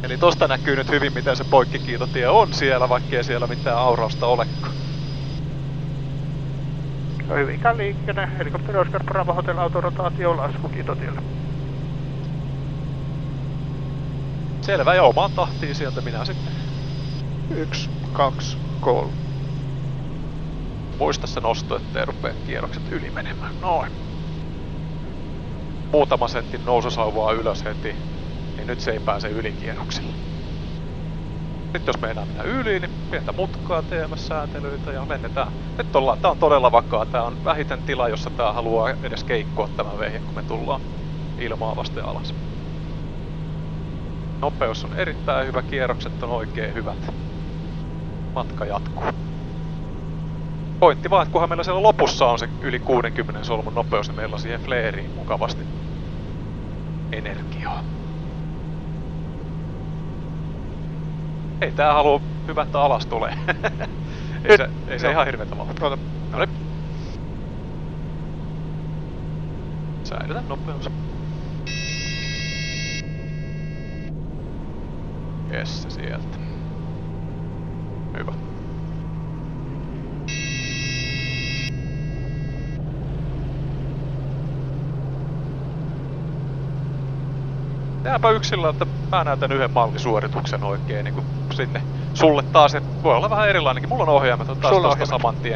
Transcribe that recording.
Eli tosta näkyy nyt hyvin, miten se poikkikiitotie on siellä, vaikkei siellä mitään aurausta olekaan. No Hyvinkään liikenne, helikopteri Oscar Bravo Hotel autorotaatio lasku kiitotielle. Selvä, ja omaan tahtiin sieltä minä sitten. 1, 2, 3. Muista se nosto, ettei rupee kierrokset yli menemään. Noin. Muutama sentin noususauvaa ylös heti, niin nyt se ei pääse ylikierroksille. Sitten jos meinaa mennä yli, niin pientä mutkaa, TMS-säätelyitä ja lennetään. Nyt tää on todella vakaa. Tää on vähiten tila, jossa tää haluaa edes keikkoa tämä vehje, kun me tullaan ilmaa vasten alas. Nopeus on erittäin hyvä, kierrokset on oikein hyvät. Matka jatkuu. Pointti vaan, että kunhan meillä siellä lopussa on se yli 60 solmun nopeus, niin meillä on siihen flareiin mukavasti energiaa. Ei tää halua hyvä, että alas tulee. ei se ihan hirveetä vauhtia. Noniin. Säilytä nopeus. Jes, se sieltä. Hyvä. Tehdäänpä yksillä, että mä näytän yhden mallisuorituksen oikein niin kuin sinne sulle taas, että voi olla vähän erilainenkin. Mulla on ohjaimet, on taas tosta saman tien.